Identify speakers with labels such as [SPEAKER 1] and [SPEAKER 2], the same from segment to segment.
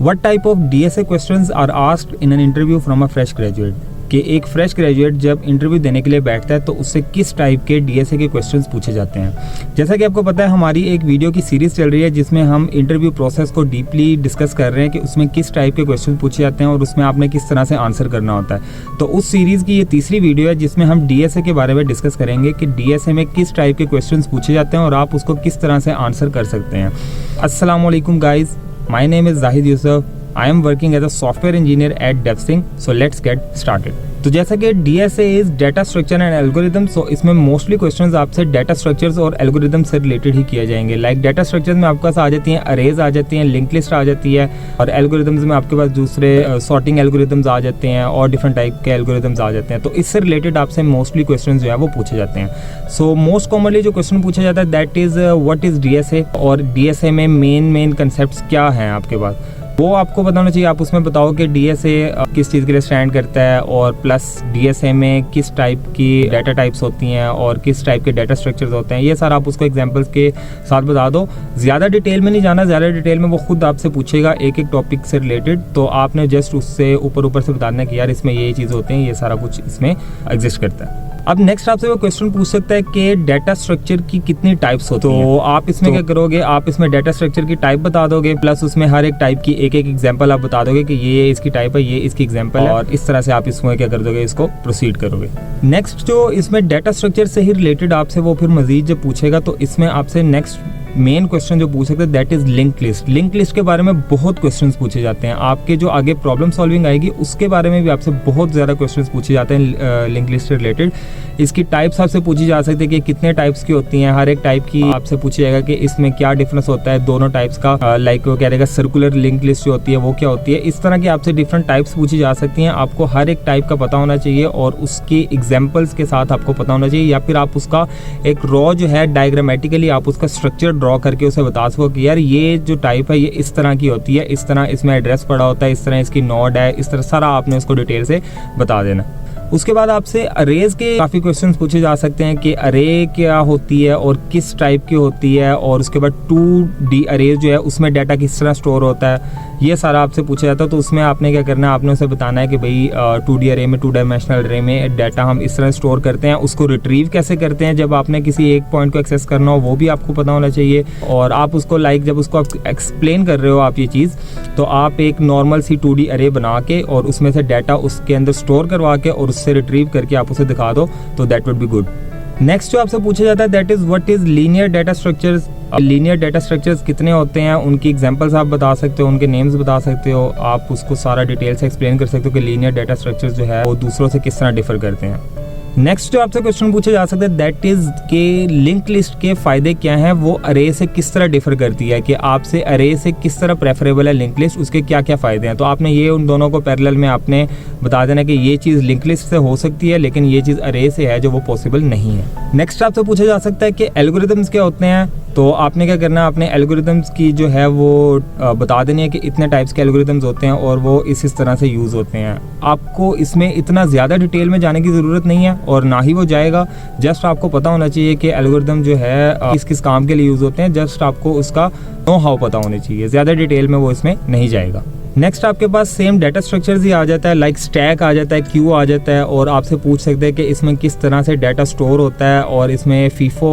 [SPEAKER 1] What type of DSA questions are asked in an interview from a fresh graduate, कि एक fresh graduate जब interview देने के लिए बैठता है तो उससे किस टाइप के डीएसए के क्वेश्चंस पूछे जाते हैं। जैसा कि आपको पता है, हमारी एक वीडियो की सीरीज़ चल रही है जिसमें हम इंटरव्यू प्रोसेस को डीपली डिस्कस कर रहे हैं कि उसमें किस टाइप के क्वेश्चन पूछे जाते हैं और उसमें आपने किस तरह से आंसर करना होता है। तो उस सीरीज़ की ये तीसरी वीडियो है जिसमें हम डीएसए के बारे में डिस्कस करेंगे कि डीएसए में किस टाइप के क्वेश्चन पूछे जाते हैं और आप उसको किस तरह से आंसर कर सकते हैं। अस्सलाम वालेकुम guys, my name is Zahid Yusuf. I am working as a software engineer at DevSync, so let's get started। तो जैसा कि DSA is data structure and algorithm, so इसमें मोस्टली क्वेश्चंस आपसे डेटा स्ट्रक्चर्स और एल्गोरिदम से रिलेटेड ही किए जाएंगे। लाइक डेटा स्ट्रक्चर्स में आपके पास आ जाती हैं अरेज आ जाती हैं, लिंक लिस्ट आ जाती है, और एल्गोरिदम्स में आपके पास दूसरे सॉर्टिंग एल्गोरिदम्स आ जाते हैं और डिफरेंट टाइप के एल्गोरिदम्स आ जाते हैं। तो इससे रिलेटेड आपसे मोस्टली क्वेश्चन जो है वो पूछे जाते हैं। सो मोस्ट कॉमनली जो क्वेश्चन पूछा जाता है that is what is DSA, और DSA में मेन कंसेप्ट क्या हैं आपके पास वो आपको बताना चाहिए। आप उसमें बताओ कि DSA किस चीज़ के लिए स्टैंड करता है, और प्लस DSA में किस टाइप की डाटा टाइप्स होती हैं और किस टाइप के डाटा स्ट्रक्चर्स होते हैं। ये सारा आप उसको एग्जांपल्स के साथ बता दो। ज़्यादा डिटेल में नहीं जाना, ज़्यादा डिटेल में वो खुद आपसे पूछेगा एक एक टॉपिक से रिलेटेड, तो आपने जस्ट उससे ऊपर से बताना कि यार इसमें ये चीज़ होते हैं, ये सारा कुछ इसमें एग्जिस्ट करता है। अब नेक्स्ट आपसे वो क्वेश्चन पूछ सकता है कि डाटा स्ट्रक्चर की कितनी टाइप्स होती हैं। तो आप इसमें क्या करोगे, आप इसमें डाटा स्ट्रक्चर की टाइप बता दोगे, प्लस उसमें हर एक टाइप की एक एग्जांपल आप बता दोगे कि ये इसकी टाइप है, ये इसकी एग्जांपल है, और इस तरह से आप इसमें क्या कर दोगे, इसको प्रोसीड करोगे। नेक्स्ट जो इसमें डाटा स्ट्रक्चर से ही रिलेटेड आपसे वो फिर मजीद जब पूछेगा तो इसमें आपसे नेक्स्ट मेन क्वेश्चन जो पूछ सकते हैं that is link list. Link list के बारे में बहुत क्वेश्चंस पूछे जाते हैं। आपके जो आगे प्रॉब्लम सॉल्विंग आएगी उसके बारे में भी आपसे बहुत ज़्यादा क्वेश्चंस पूछे जाते हैं लिंक लिस्ट से रिलेटेड। इसकी टाइप्स आपसे पूछी जा सकती है कि कितने टाइप्स की होती हैं, हर एक टाइप की आपसे पूछा जाएगा कि इसमें क्या डिफरेंस होता है दोनों टाइप्स का। लाइक वो कह रहेगा सर्कुलर लिंक लिस्ट जो होती है वो क्या होती है। इस तरह की आपसे डिफरेंट टाइप्स पूछी जा सकती हैं। आपको हर एक टाइप का पता होना चाहिए और उसके एग्जाम्पल्स के साथ आपको पता होना चाहिए, या फिर आप उसका एक रॉ जो है डायग्रामेटिकली आप उसका स्ट्रक्चर ड्रॉ करके उसे बता सको कि यार ये जो टाइप है ये इस तरह की होती है, इस तरह इसमें एड्रेस पड़ा होता है, इस तरह इसकी नोड है, इस तरह सारा आपने उसको डिटेल से बता देना। उसके बाद आपसे अरेज के काफ़ी क्वेश्चंस पूछे जा सकते हैं कि अरे क्या होती है और किस टाइप की होती है, और उसके बाद 2D अरेज जो है उसमें डाटा किस तरह स्टोर होता है, ये सारा आपसे पूछा जाता है। तो उसमें आपने क्या करना है, आपने उसे बताना है कि भाई 2D अरे में 2 डायमेंशनल अरे में डाटा हम इस तरह स्टोर करते हैं, उसको रिट्रीव कैसे करते हैं जब आपने किसी एक पॉइंट को एक्सेस करना हो वो भी आपको पता होना चाहिए। और आप उसको लाइक जब उसको आप एक्सप्लेन कर रहे हो आप ये चीज़, तो आप एक नॉर्मल सी 2D अरे बना के और उसमें से डाटा उसके अंदर स्टोर करवा के और उससे रिट्रीव करके आप उसे दिखा दो, तो that would be good. Next जो आपसे पूछा जाता है that is what is linear data structures. Linear data structures कितने होते हैं, उनकी एग्जांपल्स आप बता सकते हो, उनके नेम्स बता सकते हो, आप उसको सारा डिटेल से एक्सप्लेन कर सकते हो कि लीनियर डाटा स्ट्रक्चर्स जो है वो दूसरों से किस तरह डिफर करते हैं। नेक्स्ट जो आपसे क्वेश्चन पूछा जा सकता है दैट इज के लिंक लिस्ट के फायदे क्या हैं, वो अरे से किस तरह डिफर करती है, कि आपसे अरे से किस तरह प्रेफरेबल है लिंक लिस्ट, उसके क्या क्या फायदे हैं। तो आपने ये उन दोनों को पैरेलल में आपने बता देना कि ये चीज़ लिंक लिस्ट से हो सकती है लेकिन ये चीज़ अरे से है जो वो पॉसिबल नहीं है। नेक्स्ट आपसे पूछा जा सकता है कि एल्गोरिदम्स क्या होते हैं। तो आपने क्या करना है, अपने एल्गोरिदम्स की जो है वो बता देनी है कि इतने टाइप्स के एल्गोरिदम्स होते हैं और वो इस तरह से यूज़ होते हैं। आपको इसमें इतना ज़्यादा डिटेल में जाने की ज़रूरत नहीं है और ना ही वो जाएगा। जस्ट आपको पता होना चाहिए कि एल्गोरिदम जो है किस किस काम के लिए यूज़ होते हैं, जस्ट आपको उसका नो हाउ पता होनी चाहिए, ज़्यादा डिटेल में वो इसमें नहीं जाएगा। नेक्स्ट आपके पास सेम डाटा स्ट्रक्चर्स ही आ जाता है, लाइक स्टैक आ जाता है, क्यू आ जाता है, और आपसे पूछ सकते हैं कि इसमें किस तरह से डाटा स्टोर होता है, और इसमें फीफो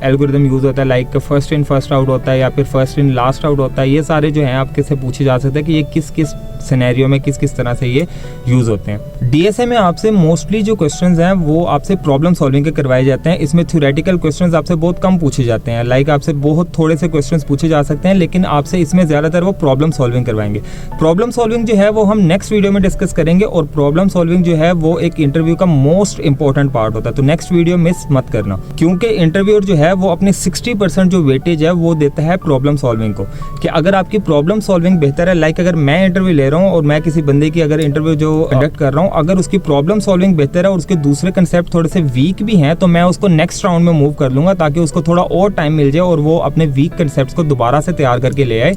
[SPEAKER 1] एल्गोरिदम यूज़ होता है, like first in first out होता है या फिर फर्स्ट इन लास्ट आउट होता है। ये सारे जो हैं आपके से पूछे जा सकते हैं कि ये किस किस सिनेरियो में किस किस तरह से ये यूज़ होते हैं। DSA में आपसे मोस्टली जो क्वेश्चंस हैं वो आपसे प्रॉब्लम सॉल्विंग के करवाए जाते हैं। इसमें थ्योरेटिकल क्वेश्चंस आपसे बहुत कम पूछे जाते हैं, लाइक आपसे बहुत थोड़े से क्वेश्चंस पूछे जा सकते हैं, लेकिन आपसे इसमें ज़्यादातर वो प्रॉब्लम सॉल्विंग करवाएंगे। प्रॉब्लम सॉल्विंग जो है वो हम नेक्स्ट वीडियो में डिस्कस करेंगे, और प्रॉब्लम सॉल्विंग जो है वो एक इंटरव्यू का मोस्ट इंपॉर्टेंट पार्ट होता है। तो नेक्स्ट वीडियो मिस मत करना, क्योंकि इंटरव्यूअर जो है वो अपने 60% जो वेटेज है वो देता है प्रॉब्लम सॉल्विंग को, कि अगर आपकी प्रॉब्लम सॉल्विंग बेहतर है, लाइक अगर मैं इंटरव्यू ले रहा हूँ और मैं किसी बंदे की अगर इंटरव्यू जो कंडक्ट कर रहा हूँ, अगर उसकी प्रॉब्लम सॉल्विंग बेहतर है और उसके दूसरे कंसेप्ट थोड़े से वीक भी हैं, तो मैं उसको नेक्स्ट राउंड में मूव कर लूंगा ताकि उसको थोड़ा और टाइम मिल जाए और वो अपने वीक कंसेप्ट्स को दोबारा से तैयार करके ले आए।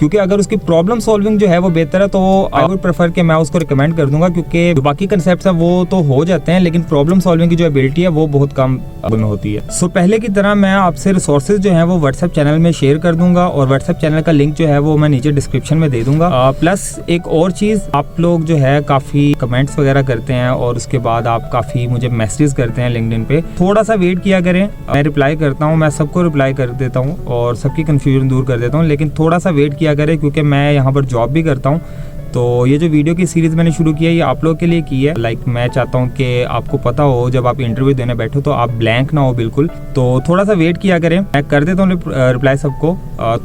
[SPEAKER 1] क्योंकि अगर उसकी प्रॉब्लम सॉल्विंग जो है वो बेहतर है तो आई वुड प्रेफर कि मैं उसको रिकमेंड कर दूंगा, क्योंकि जो बाकी कंसेप्ट है वो तो हो जाते हैं लेकिन प्रॉब्लम सॉल्विंग की जो एबिलिटी है वो बहुत कम में होती है। सो पहले की तरह मैं आपसे रिसोर्सेज जो है वो व्हाट्सएप चैनल में शेयर कर दूंगा और व्हाट्सएप चैनल का लिंक जो है वो मैं नीचे डिस्क्रिप्शन में दे दूंगा। प्लस एक और चीज़, आप लोग जो है काफ़ी कमेंट्स वगैरह करते हैं और उसके बाद आप काफ़ी मुझे मैसेज करते हैं लिंक्डइन पे, थोड़ा सा वेट किया करें। मैं रिप्लाई करता हूँ, मैं सबको रिप्लाई कर देता हूँ और सबकी कन्फ्यूजन दूर कर देता हूँ, लेकिन थोड़ा सा वेट किया करें क्योंकि मैं यहाँ पर जॉब भी करता हूँ। तो ये जो वीडियो की सीरीज़ मैंने शुरू की है ये आप लोगों के लिए की है। मैं चाहता हूँ कि आपको पता हो जब आप इंटरव्यू देने बैठो तो आप ब्लैंक ना हो बिल्कुल। तो थोड़ा सा वेट किया करें, मैं कर देता हूँ रिप्लाई सबको,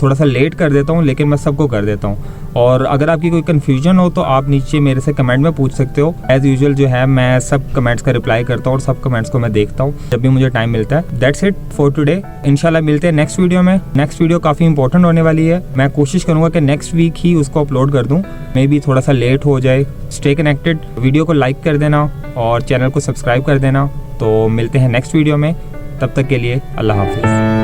[SPEAKER 1] थोड़ा सा लेट कर देता हूँ लेकिन मैं सबको कर देता हूँ। और अगर आपकी कोई कन्फ्यूजन हो तो आप नीचे मेरे से कमेंट में पूछ सकते हो। एज यूजुअल जो है मैं सब कमेंट्स का रिप्लाई करता हूँ और सब कमेंट्स को मैं देखता हूँ जब भी मुझे टाइम मिलता है। That's it for today. इंशाल्लाह मिलते हैं नेक्स्ट वीडियो में। नेक्स्ट वीडियो काफ़ी इंपॉर्टेंट होने वाली है, मैं कोशिश करूँगा कि नेक्स्ट वीक ही उसको अपलोड कर दूँ, मे बी थोड़ा सा लेट हो जाए। स्टे कनेक्टेड, वीडियो को लाइक कर देना और चैनल को सब्सक्राइब कर देना। तो मिलते हैं नेक्स्ट वीडियो में, तब तक के लिए अल्लाह हाफिज़।